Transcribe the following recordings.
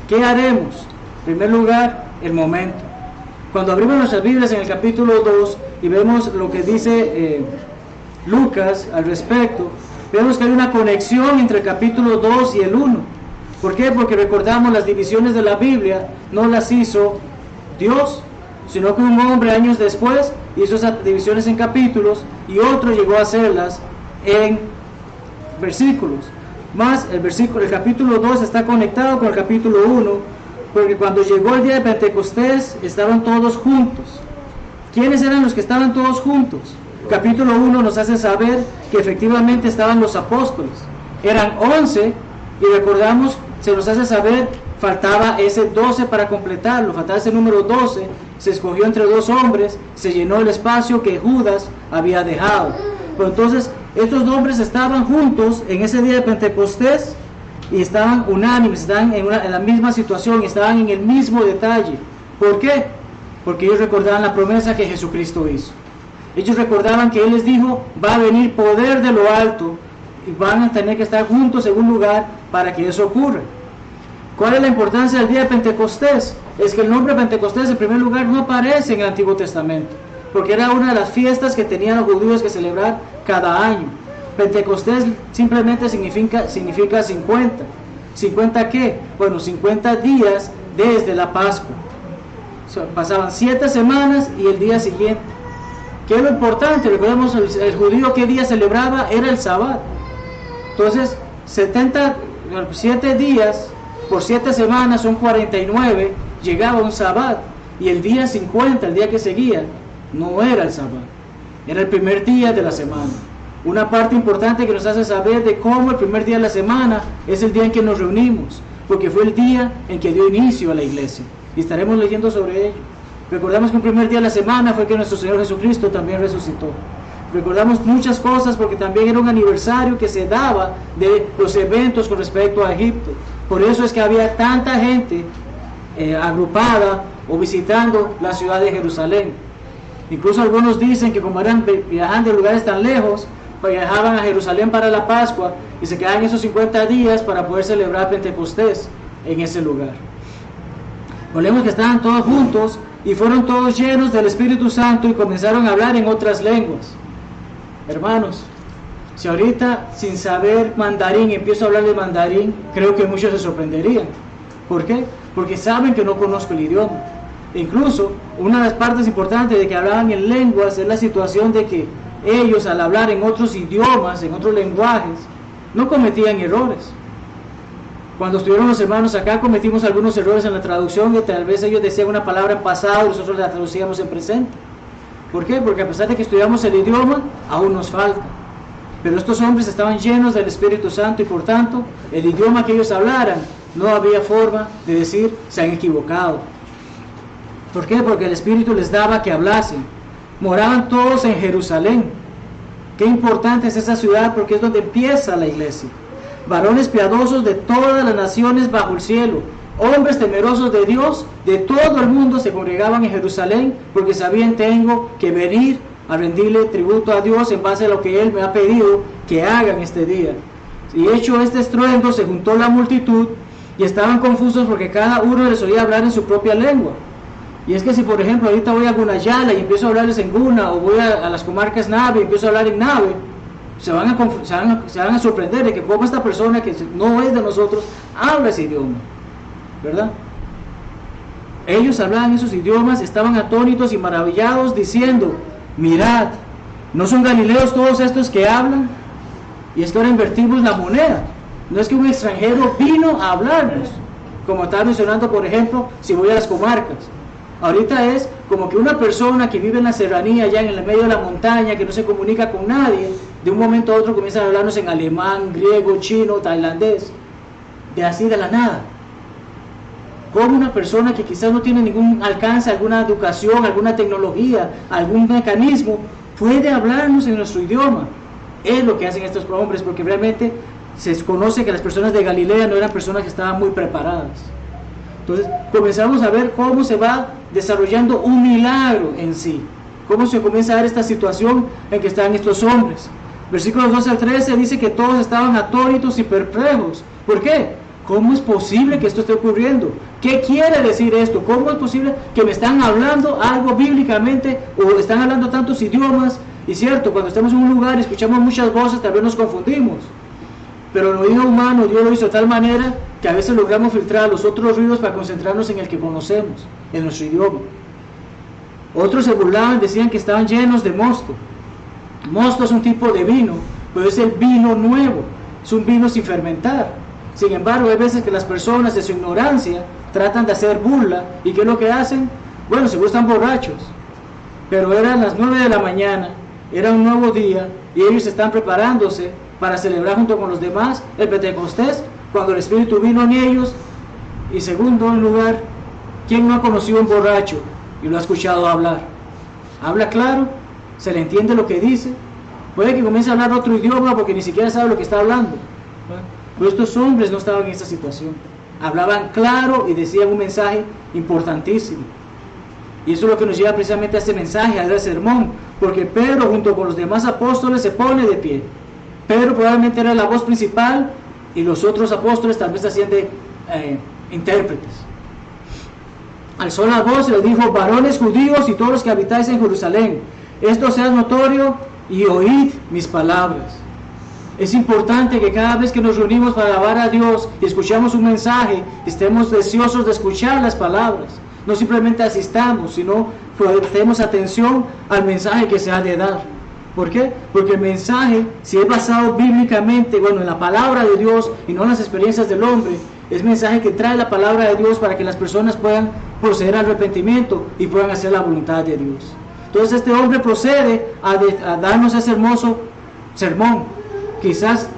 ¿Qué haremos? En primer lugar, el momento. Cuando abrimos nuestras Biblias en el capítulo 2 y vemos lo que dice Lucas al respecto, vemos que hay una conexión entre el capítulo 2 y el 1. ¿Por qué? Porque recordamos las divisiones de la Biblia no las hizo Dios, sino que un hombre años después hizo esas divisiones en capítulos y otro llegó a hacerlas en versículos. Más el capítulo 2 está conectado con el capítulo 1, porque cuando llegó el día de Pentecostés estaban todos juntos. ¿Quiénes eran los que estaban todos juntos? Capítulo 1 nos hace saber que efectivamente estaban los apóstoles. Eran 11 y recordamos, se nos hace saber, faltaba ese 12 para completarlo, faltaba ese número 12, se escogió entre dos hombres, se llenó el espacio que Judas había dejado. Pero entonces estos hombres estaban juntos en ese día de Pentecostés y estaban unánimes, estaban en la misma situación, estaban en el mismo detalle. ¿Por qué? Porque ellos recordaban la promesa que Jesucristo hizo. Ellos recordaban que Él les dijo, va a venir poder de lo alto y van a tener que estar juntos en un lugar para que eso ocurra. ¿Cuál es la importancia del día de Pentecostés? Es que el nombre Pentecostés en primer lugar no aparece en el Antiguo Testamento, porque era una de las fiestas que tenían los judíos que celebrar cada año. Pentecostés simplemente significa 50. ¿50 qué? Bueno, 50 días desde la Pascua. Pasaban 7 semanas y el día siguiente. ¿Qué es lo importante? Recordemos, el judío ¿qué día celebraba? Era el Sabbat. Entonces, 7 días por 7 semanas son 49, llegaba un Sabbat. Y el día 50, el día que seguía, no era el Sabbat, era el primer día de la semana. Una parte importante que nos hace saber de cómo el primer día de la semana es el día en que nos reunimos, porque fue el día en que dio inicio a la iglesia. Y estaremos leyendo sobre ello. Recordamos que el primer día de la semana fue que nuestro Señor Jesucristo también resucitó. Recordamos muchas cosas porque también era un aniversario que se daba de los eventos con respecto a Egipto. Por eso es que había tanta gente agrupada o visitando la ciudad de Jerusalén. Incluso algunos dicen que como eran viajando de lugares tan lejos, pues viajaban a Jerusalén para la Pascua y se quedaban esos 50 días para poder celebrar Pentecostés en ese lugar. Volvemos que estaban todos juntos y fueron todos llenos del Espíritu Santo y comenzaron a hablar en otras lenguas. Hermanos, si ahorita sin saber mandarín empiezo a hablar de mandarín, creo que muchos se sorprenderían. ¿Por qué? Porque saben que no conozco el idioma. Incluso una de las partes importantes de que hablaban en lenguas es la situación de que ellos al hablar en otros idiomas, en otros lenguajes, no cometían errores. Cuando estuvieron los hermanos acá cometimos algunos errores en la traducción, que tal vez ellos decían una palabra en pasado y nosotros la traducíamos en presente. ¿Por qué? Porque a pesar de que estudiamos el idioma, aún nos falta. Pero estos hombres estaban llenos del Espíritu Santo y por tanto, el idioma que ellos hablaran, no había forma de decir se han equivocado. ¿Por qué? Porque el Espíritu les daba que hablasen. Moraban todos en Jerusalén. Qué importante es esa ciudad porque es donde empieza la iglesia. Varones piadosos de todas las naciones bajo el cielo, hombres temerosos de Dios, de todo el mundo se congregaban en Jerusalén porque sabían tengo que venir a rendirle tributo a Dios en base a lo que Él me ha pedido que hagan este día. Y hecho este estruendo se juntó la multitud y estaban confusos porque cada uno les oía hablar en su propia lengua. Y es que si por ejemplo ahorita voy a Gunayala y empiezo a hablarles en Guna, o voy a las comarcas Nave y empiezo a hablar en Nave, se van a sorprender de que como esta persona que no es de nosotros habla ese idioma, ¿verdad? Ellos hablaban esos idiomas, estaban atónitos y maravillados diciendo, mirad, ¿no son galileos todos estos que hablan? Y es que ahora invertimos la moneda, no es que un extranjero vino a hablarnos, como estaba mencionando por ejemplo, si voy a las comarcas. Ahorita es como que una persona que vive en la serranía, allá en el medio de la montaña, que no se comunica con nadie, de un momento a otro comienza a hablarnos en alemán, griego, chino, tailandés, de así de la nada. Como una persona que quizás no tiene ningún alcance, alguna educación, alguna tecnología, algún mecanismo, puede hablarnos en nuestro idioma. Es lo que hacen estos hombres, porque realmente se conoce que las personas de Galilea no eran personas que estaban muy preparadas. Entonces comenzamos a ver cómo se va desarrollando un milagro en sí, cómo se comienza a ver esta situación en que están estos hombres. Versículos 12 al 13 dice que todos estaban atónitos y perplejos. ¿Por qué? ¿Cómo es posible que esto esté ocurriendo? ¿Qué quiere decir esto? ¿Cómo es posible que me están hablando algo bíblicamente o están hablando tantos idiomas? Y cierto, cuando estamos en un lugar y escuchamos muchas voces, tal vez nos confundimos. Pero el oído humano Dios lo hizo de tal manera que a veces logramos filtrar los otros ruidos para concentrarnos en el que conocemos, en nuestro idioma. Otros se burlaban, decían que estaban llenos de mosto. Mosto es un tipo de vino, pero es el vino nuevo, es un vino sin fermentar. Sin embargo, hay veces que las personas de su ignorancia tratan de hacer burla, ¿y qué es lo que hacen? Bueno, seguro están borrachos, pero eran las 9 de la mañana, era un nuevo día, y ellos están preparándose para celebrar junto con los demás el Pentecostés, cuando el Espíritu vino en ellos. Y segundo en lugar, ¿quién no ha conocido a un borracho y lo ha escuchado hablar? Habla claro, se le entiende lo que dice, puede que comience a hablar otro idioma porque ni siquiera sabe lo que está hablando. Pero estos hombres no estaban en esta situación, hablaban claro y decían un mensaje importantísimo. Y eso es lo que nos lleva precisamente a este mensaje, a ese sermón, porque Pedro junto con los demás apóstoles se pone de pie. Pedro probablemente era la voz principal y los otros apóstoles tal vez hacían de intérpretes. Alzó la voz y les dijo: varones judíos y todos los que habitáis en Jerusalén, esto sea notorio y oíd mis palabras. Es importante que cada vez que nos reunimos para alabar a Dios y escuchamos un mensaje, estemos deseosos de escuchar las palabras. No simplemente asistamos, sino prestemos atención al mensaje que se ha de dar. ¿Por qué? Porque el mensaje, si es basado bíblicamente, en la palabra de Dios y no en las experiencias del hombre, es mensaje que trae la palabra de Dios para que las personas puedan proceder al arrepentimiento y puedan hacer la voluntad de Dios. Entonces este hombre procede a darnos ese hermoso sermón, quizás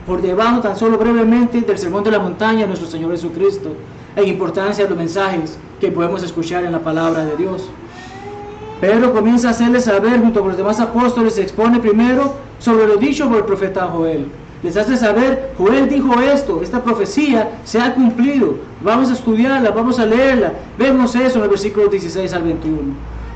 por debajo tan solo brevemente del sermón de la montaña de nuestro Señor Jesucristo, en importancia de los mensajes que podemos escuchar en la palabra de Dios. Pedro comienza a hacerles saber junto con los demás apóstoles, se expone primero sobre lo dicho por el profeta Joel. Les hace saber: Joel dijo esto, esta profecía se ha cumplido, vamos a estudiarla, vamos a leerla. Vemos eso en el versículo 16 al 21.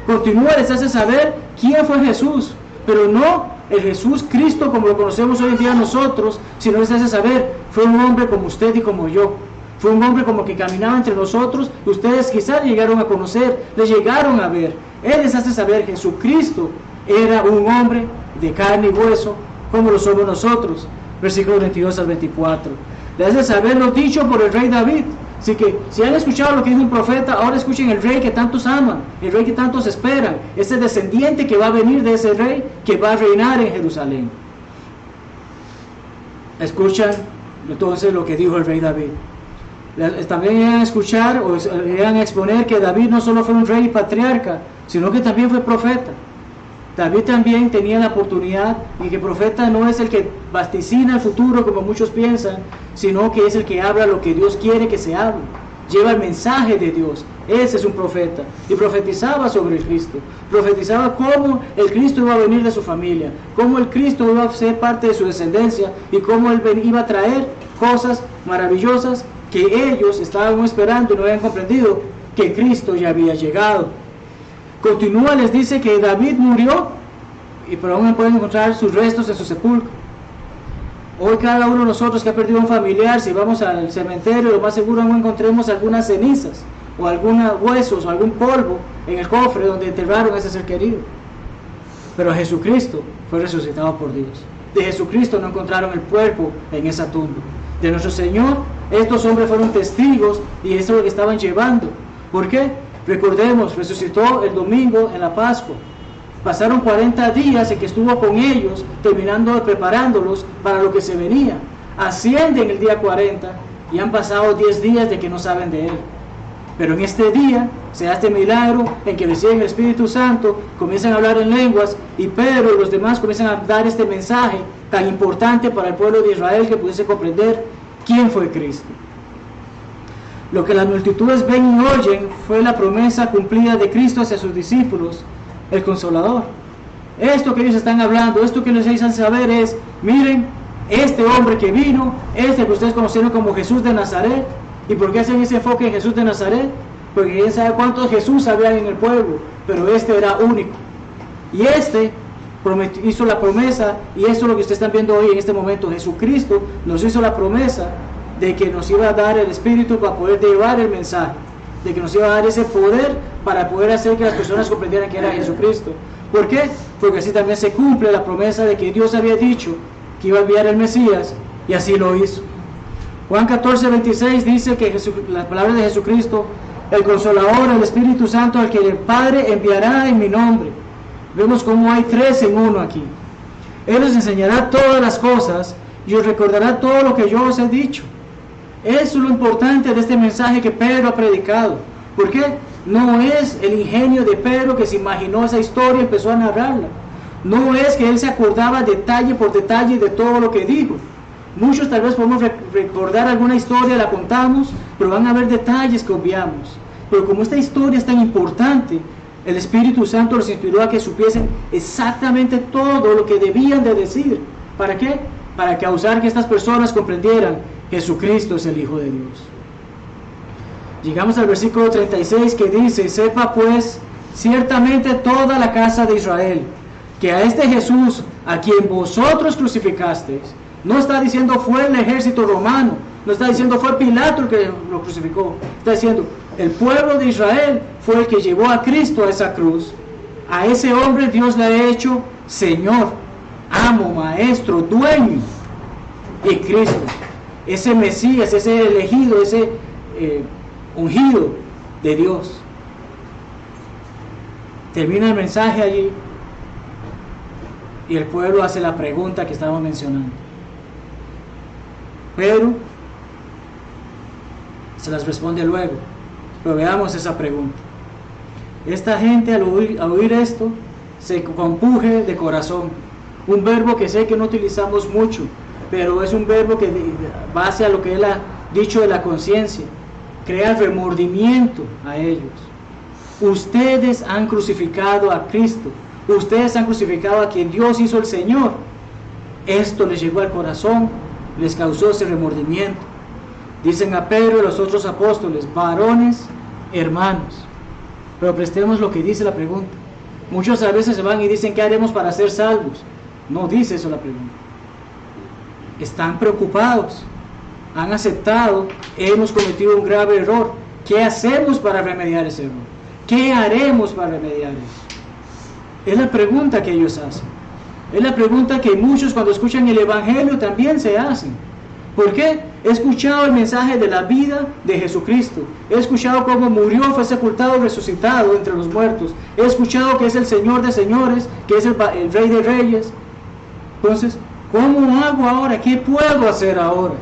Continúa, les hace saber quién fue Jesús, pero no el Jesús Cristo como lo conocemos hoy en día nosotros, sino les hace saber: fue un hombre como usted y como yo. Fue un hombre como que caminaba entre nosotros, y ustedes quizás llegaron a conocer, le llegaron a ver. Él les hace saber: Jesucristo era un hombre de carne y hueso, como lo somos nosotros. Versículos 22 al 24. Les hace saber lo dicho por el rey David. Así que, si han escuchado lo que dijo un profeta, ahora escuchen el rey que tantos aman, el rey que tantos esperan, ese descendiente que va a venir de ese rey, que va a reinar en Jerusalén. Escuchan entonces lo que dijo el rey David. También iban a escuchar o iban a exponer que David no solo fue un rey y patriarca, sino que también fue profeta. David también tenía la oportunidad, y que profeta no es el que vaticina el futuro como muchos piensan, sino que es el que habla lo que Dios quiere que se hable, lleva el mensaje de Dios. Ese es un profeta, y profetizaba sobre el Cristo, profetizaba cómo el Cristo iba a venir de su familia, cómo el Cristo iba a ser parte de su descendencia, y cómo Él iba a traer cosas maravillosas que ellos estaban esperando y no habían comprendido que Cristo ya había llegado. Continúa, les dice que David murió, pero aún pueden encontrar sus restos en su sepulcro. Hoy cada uno de nosotros que ha perdido un familiar, si vamos al cementerio, lo más seguro no encontremos algunas cenizas, o algunos huesos, o algún polvo en el cofre donde enterraron a ese ser querido. Pero Jesucristo fue resucitado por Dios. De Jesucristo no encontraron el cuerpo en esa tumba. De nuestro Señor, estos hombres fueron testigos, y esto es lo que estaban llevando. ¿Por qué? Recordemos, resucitó el domingo en la Pascua. Pasaron 40 días en que estuvo con ellos, terminando preparándolos para lo que se venía. Ascienden el día 40 y han pasado 10 días de que no saben de Él. Pero en este día se da este milagro en que reciben el Espíritu Santo, comienzan a hablar en lenguas, y Pedro y los demás comienzan a dar este mensaje tan importante para el pueblo de Israel, que pudiese comprender quién fue Cristo. Lo que las multitudes ven y oyen fue la promesa cumplida de Cristo hacia sus discípulos, el Consolador. Esto que ellos están hablando, esto que les hacen saber es: miren, este hombre que vino, este que ustedes conocieron como Jesús de Nazaret. ¿Y por qué hacen ese enfoque en Jesús de Nazaret? porque quién sabe cuántos Jesús había en el pueblo, pero este era único. Y este hizo la promesa, y esto es lo que ustedes están viendo hoy en este momento. Jesucristo nos hizo la promesa de que nos iba a dar el Espíritu para poder llevar el mensaje, de que nos iba a dar ese poder para poder hacer que las personas comprendieran que era Jesucristo. ¿Por qué? Porque así también se cumple la promesa de que Dios había dicho que iba a enviar el Mesías, y así lo hizo. Juan 14:26 dice que la palabra de Jesucristo, el Consolador, el Espíritu Santo, al que el Padre enviará en mi nombre. Vemos cómo hay 3 en 1 aquí. Él os enseñará todas las cosas y os recordará todo lo que yo os he dicho. Eso es lo importante de este mensaje que Pedro ha predicado. ¿Por qué? No es el ingenio de Pedro que se imaginó esa historia y empezó a narrarla. No es que él se acordaba detalle por detalle de todo lo que dijo. Muchos tal vez podemos recordar alguna historia, la contamos, pero van a haber detalles que obviamos. Pero como esta historia es tan importante, el Espíritu Santo los inspiró a que supiesen exactamente todo lo que debían de decir. ¿Para qué? Para causar que estas personas comprendieran que Jesucristo es el Hijo de Dios. Llegamos al versículo 36 que dice: sepa pues ciertamente toda la casa de Israel, que a este Jesús, a quien vosotros crucificasteis, no está diciendo fue el ejército romano, no está diciendo fue Pilato el que lo crucificó, está diciendo el pueblo de Israel fue el que llevó a Cristo a esa cruz. A ese hombre Dios le ha hecho Señor, amo, maestro, dueño. Y Cristo, ese Mesías, ese elegido, ese ungido de Dios. Termina el mensaje allí y el pueblo hace la pregunta que estábamos mencionando. Pedro se las responde luego, pero veamos esa pregunta. Esta gente al oír esto se compuje de corazón, un verbo que sé que no utilizamos mucho, pero es un verbo que base a lo que él ha dicho de la conciencia, crea remordimiento a ellos. Ustedes han crucificado a Cristo, ustedes han crucificado a quien Dios hizo el Señor. Esto les llegó al corazón, les causó ese remordimiento. Dicen a Pedro y los otros apóstoles: varones, hermanos. Pero prestemos lo que dice la pregunta. Muchos a veces se van y dicen: ¿qué haremos para ser salvos? No dice eso la pregunta. Están preocupados, han aceptado, hemos cometido un grave error. ¿Qué hacemos para remediar ese error? ¿Qué haremos para remediar eso? Es la pregunta que ellos hacen. Es la pregunta que muchos cuando escuchan el Evangelio también se hacen. ¿Por qué? He escuchado el mensaje de la vida de Jesucristo. He escuchado cómo murió, fue sepultado, resucitado entre los muertos. He escuchado que es el Señor de señores, que es el Rey de reyes. Entonces, ¿cómo hago ahora? ¿Qué puedo hacer ahora?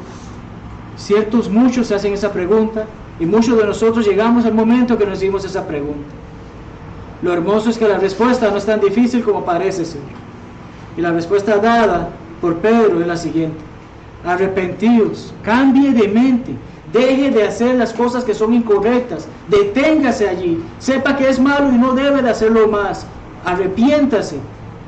Ciertos muchos se hacen esa pregunta y muchos de nosotros llegamos al momento que nos hicimos esa pregunta. Lo hermoso es que la respuesta no es tan difícil como parece ser. Y la respuesta dada por Pedro es la siguiente: arrepentíos, cambie de mente, deje de hacer las cosas que son incorrectas, deténgase allí, sepa que es malo y no debe de hacerlo más, arrepiéntase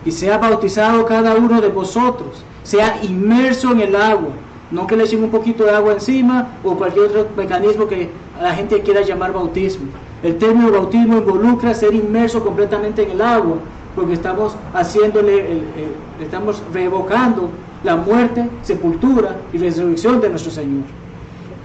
y sea bautizado cada uno de vosotros, sea inmerso en el agua, no que le echen un poquito de agua encima o cualquier otro mecanismo que la gente quiera llamar bautismo. El término bautismo involucra ser inmerso completamente en el agua, porque estamos estamos revocando la muerte, sepultura y resurrección de nuestro Señor.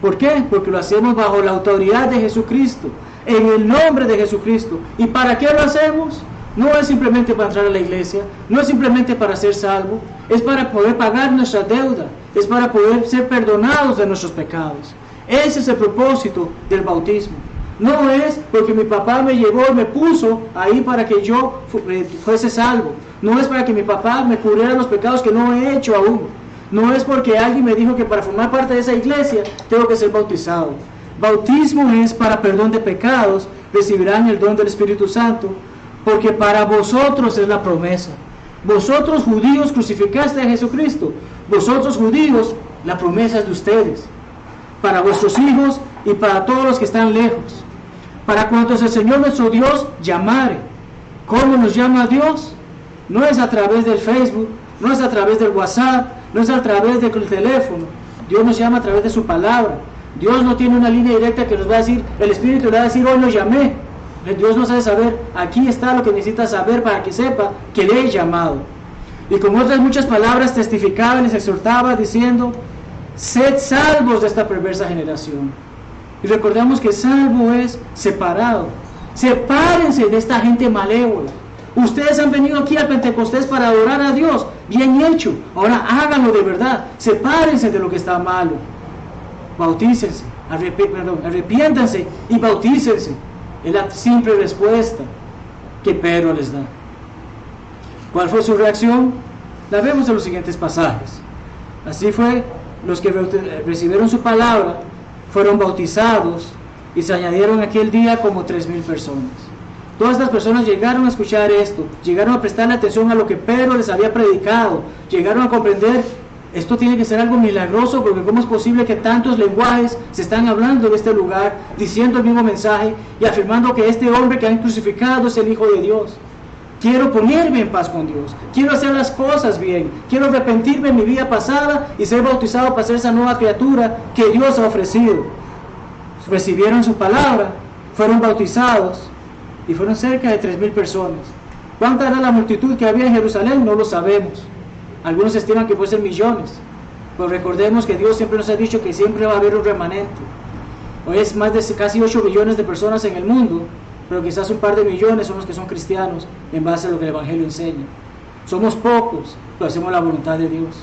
¿Por qué? Porque lo hacemos bajo la autoridad de Jesucristo, en el nombre de Jesucristo. ¿Y para qué lo hacemos? No es simplemente para entrar a la iglesia, no es simplemente para ser salvo, es para poder pagar nuestra deuda, es para poder ser perdonados de nuestros pecados. Ese es el propósito del bautismo. No es porque mi papá me llevó y me puso ahí para que yo fuese salvo. No es para que mi papá me cubriera los pecados que no he hecho aún. No es porque alguien me dijo que para formar parte de esa iglesia tengo que ser bautizado. Bautismo es para perdón de pecados, recibirán el don del Espíritu Santo, porque para vosotros es la promesa. Vosotros judíos crucificaste a Jesucristo. Vosotros judíos, la promesa es de ustedes. Para vuestros hijos y para todos los que están lejos. Para cuantos el Señor nuestro Dios llamare. ¿Cómo nos llama Dios? No es a través del Facebook, no es a través del WhatsApp, no es a través del teléfono. Dios nos llama a través de su palabra. Dios no tiene una línea directa que nos va a decir, el Espíritu le va a decir, hoy lo llamé. Dios nos hace saber, aquí está lo que necesitas saber para que sepa que le he llamado. Y con otras muchas palabras testificaba y les exhortaba diciendo, sed salvos de esta perversa generación. Y recordamos que salvo es separado. Sepárense de esta gente malévola. Ustedes han venido aquí al Pentecostés para adorar a Dios, bien hecho. Ahora háganlo de verdad. Sepárense de lo que está malo. Bautícense, arrepiéntanse y bautícense. Es la simple respuesta que Pedro les da. ¿Cuál fue su reacción? La vemos en los siguientes pasajes. Así fue, los que recibieron su palabra fueron bautizados y se añadieron aquel día como 3,000 personas. Todas estas personas llegaron a escuchar esto, llegaron a prestarle atención a lo que Pedro les había predicado, llegaron a comprender, esto tiene que ser algo milagroso, porque ¿cómo es posible que tantos lenguajes se están hablando en este lugar, diciendo el mismo mensaje y afirmando que este hombre que han crucificado es el Hijo de Dios? Quiero ponerme en paz con Dios, quiero hacer las cosas bien, quiero arrepentirme en mi vida pasada y ser bautizado para ser esa nueva criatura que Dios ha ofrecido. Recibieron su palabra, fueron bautizados y fueron cerca de 3,000 personas. ¿Cuánta era la multitud que había en Jerusalén? No lo sabemos. Algunos estiman que puede ser millones, pero recordemos que Dios siempre nos ha dicho que siempre va a haber un remanente. Hoy es más de casi 8 millones de personas en el mundo, pero quizás un par de millones son los que son cristianos en base a lo que el Evangelio enseña. Somos pocos, pero hacemos la voluntad de Dios.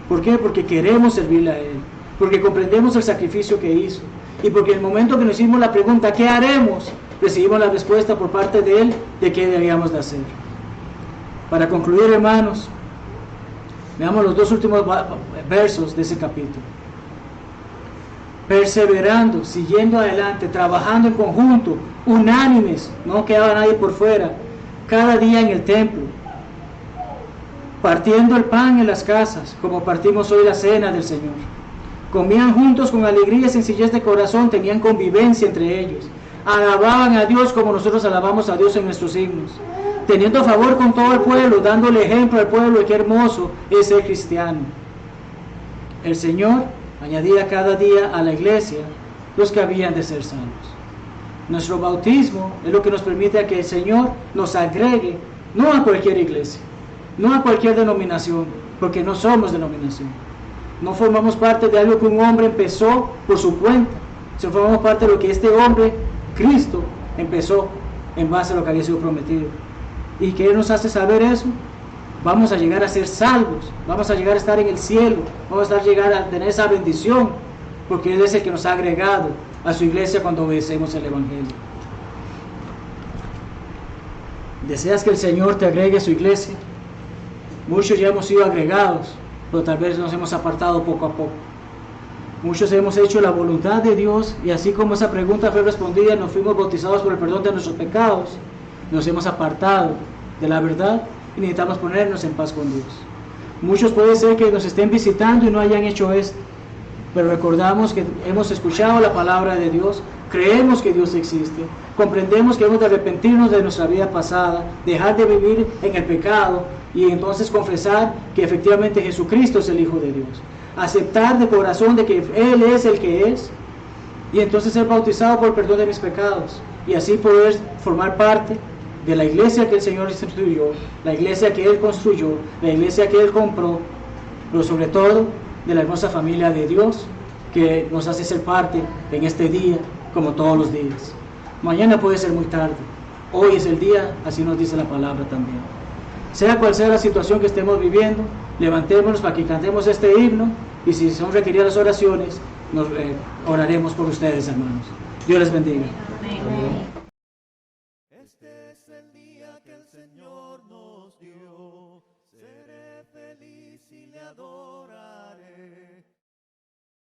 ¿Por qué? Porque queremos servirle a Él, porque comprendemos el sacrificio que hizo, y porque en el momento que nos hicimos la pregunta, ¿qué haremos?, recibimos la respuesta por parte de Él de qué deberíamos de hacer. Para concluir, hermanos, veamos los 2 últimos versos de ese capítulo. Perseverando, siguiendo adelante, trabajando en conjunto, unánimes, no quedaba nadie por fuera, cada día en el templo, partiendo el pan en las casas, como partimos hoy la cena del Señor. Comían juntos con alegría y sencillez de corazón, tenían convivencia entre ellos, alababan a Dios como nosotros alabamos a Dios en nuestros himnos, teniendo favor con todo el pueblo, dándole ejemplo al pueblo de qué hermoso es ser cristiano. El Señor añadía cada día a la iglesia los que habían de ser salvos. Nuestro bautismo es lo que nos permite a que el Señor nos agregue, no a cualquier iglesia, no a cualquier denominación, porque no somos denominación. No formamos parte de algo que un hombre empezó por su cuenta, sino formamos parte de lo que este hombre, Cristo, empezó en base a lo que había sido prometido. ¿Y qué nos hace saber eso? Vamos a llegar a ser salvos, vamos a llegar a estar en el cielo, vamos a llegar a tener esa bendición, porque Él es el que nos ha agregado a su iglesia cuando obedecemos el Evangelio. ¿Deseas que el Señor te agregue a su iglesia? Muchos ya hemos sido agregados, pero tal vez nos hemos apartado poco a poco. Muchos hemos hecho la voluntad de Dios, y así como esa pregunta fue respondida, nos fuimos bautizados por el perdón de nuestros pecados, nos hemos apartado de la verdad y necesitamos ponernos en paz con Dios. Muchos puede ser que nos estén visitando y no hayan hecho esto, pero recordamos que hemos escuchado la palabra de Dios, creemos que Dios existe, comprendemos que hemos de arrepentirnos de nuestra vida pasada, dejar de vivir en el pecado y entonces confesar que efectivamente Jesucristo es el Hijo de Dios, aceptar de corazón de que Él es el que es, y entonces ser bautizado por el perdón de mis pecados, y así poder formar parte de la iglesia que el Señor instituyó, la iglesia que Él construyó, la iglesia que Él compró, pero sobre todo de la hermosa familia de Dios que nos hace ser parte en este día como todos los días. Mañana puede ser muy tarde, hoy es el día, así nos dice la palabra también. Sea cual sea la situación que estemos viviendo, levantémonos para que cantemos este himno, y si son requeridas las oraciones, oraremos por ustedes, hermanos. Dios les bendiga. Amén.